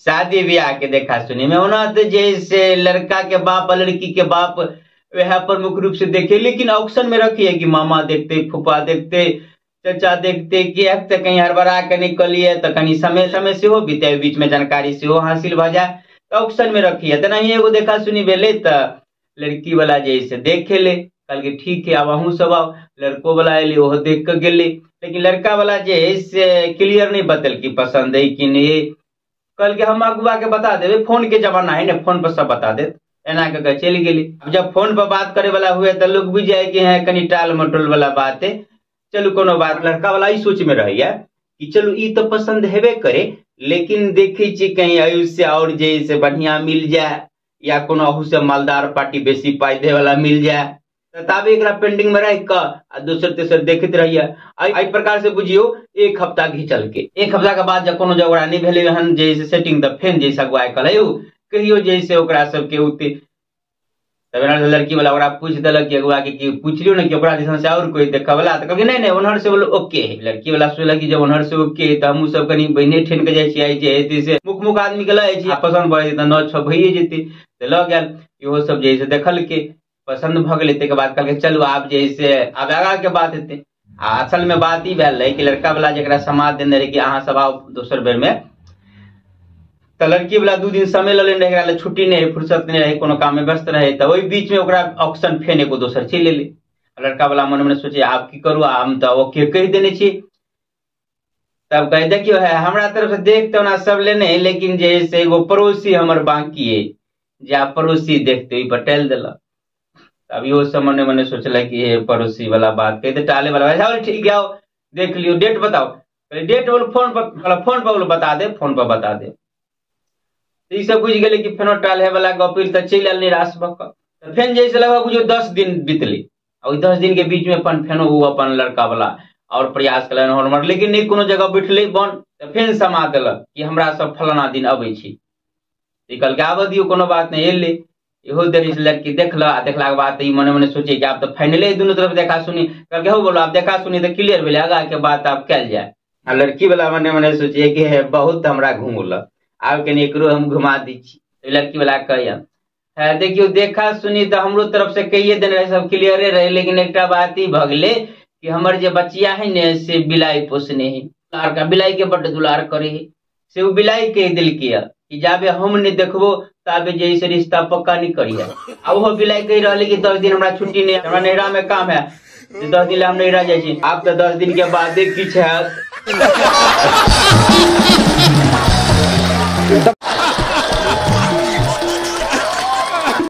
शादी ब्याह के देखा सुनी में होना तो जैसे लड़का के बाप और लड़की के बाप वह प्रमुख रूप से देखे, लेकिन ऑप्शन में रखी है कि मामा देखते, फूफा देखते, चचा देखते कि तो कहीं हड़बड़ा के निकलिए तो कहीं समय समय से हो बीते बीच में जानकारी से हो हासिल भ जाए तो ऑप्शन में रखी है। तो नहीं एगो देखा सुनी बेले तो लड़की वाला जैसे देखे ले कल के ठीक है अब अहू सब आओ, लड़को वाला अले वो देख के गेले, लेकिन लड़का वाला जैसे क्लियर नहीं बतल की पसंद है कि नहीं। कल के हम अगुआ के बता देवे, फोन के जमाना है ना, फोन पर सब बता दे एना के चली गेली। जब फोन पर बात करे वाला हुए तो लोग बुझ जाए कि है कनी टाल मटोल वाला बात है, चलो कोनो बात। लड़का वाला ही सोच में रहिए कि चलो ई तो पसंद हेबे करे, लेकिन देखे छी कहीं आयुष और जैसे बढ़िया मिल जाए या कोनो अहू से मालदार पार्टी बेसी पाई दे वाला मिल जाए तब एक पेंडिंग में रह कर दूसर तेसर देखते रहिए। आई प्रकार से बुझियो एक हफ्ता घिंचल के, एक हफ्ता के बाद जब कोनो झगड़ा नहीं भेले हन जैसे सेटिंग तब फेन जैसा अगुआ कहले कहियो जैसे ओकरा सबके उते तब लड़की वाला ओकरा पूछ दिलक कि अगुआ के पूछ लियो ना कि ओकरा जैसा से और कोई देखा वाला तो कहलकै नहीं नहीं उन्हर से बोलो ओके है। लड़की वाला सोचलक कि जब उन्हर से ओके है तो हमहू सब कनी बहने ठेन के जाय छी आई जे से मुख मुख आदमी के लय छी पसंद भए त न छ भइए जेते तो ल गेल। इहो सब जैसे देखल के पसंद भ गेलै तै के बाद कहलकै चलू आब जैसे आब आगा के बात हेतै। असल में बात ई भेल रहे कि लड़का वाला जकरा समाद देने रहे कि अहाँ सब आओ दोसर बेर में, तो लड़की वाला 2 दिन समय ले लेने रहे, छुट्टी नहीं फुर्सत नहीं रहे, कोनो काम में व्यस्त रहे, तो वही बीच में ओकरा ऑप्शन फेन एगो दोसर चीज ले ले। लड़का वाला मन में सोचे आप की करू, हम तो ओके कह देने छी। तब कहे देखियो है हमरा तरफ से देख तो ना सब लेने, लेकिन जैसे एगो पड़ोसी हमर बाकी है जे आप पड़ोसी देखते पटेल दिलक। अब यो सब मने मने सोचल कि ये पड़ोसी वाला बात कहते टाले वाला ठीक है आओ देख लियो डेट बताओ, डेट बोल फोन पर बता दे, फोन पर बता दे। ई सब बुझ गेले कि फेनो टाले वाला गपिल त चल आल निराश भक। फेन जैसे लगभग बुझो 10 दिन बीतले और 10 दिन के बीच में अपन फेनो वो अपन लड़का वाला और प्रयास कलन हमर, लेकिन नहीं कोनो जगह बैठले बन तो फेन समा देलक कि हमरा सब फलाना दिन अबै छी। कल के आब दियो कोनो बात नहीं एले। इहो देरी से लड़की देखला, देखला के बाद ई मने मने सोचे कि आप तो फाइनली दोनों तरफ देखा सुनी करके हो बोलो आप देखा सुनी तो क्लियर भेले आगा के बात आप कैल जाए। आ लड़की वाला मने मने सोचे कि है बहुत हमरा घुमौलक आब कनी एकरो हम घुमा दी छी। तो लड़की वाला कहिया देखियो देखा सुनी तो हमरो तरफ से कहिए देने रहे सब क्लियरे रहे, लेकिन एक बात ही भगले कि हमर जे बचिया है ने से बिलाई पोसने है, दुलार का बिलाई के बड़ दुलार करे है, से वो बिलाई कह दिल किया कि जाबे हम नहीं देखबो ताबे जैसे रिश्ता पक्का नहीं करिए। अब वो बिलाई कह रहा कि 10 दिन हमरा छुट्टी नहीं, हमरा नैहरा में काम है 10 दिन हम नहीं रह जाए। आप तो 10 दिन के बाद किछ है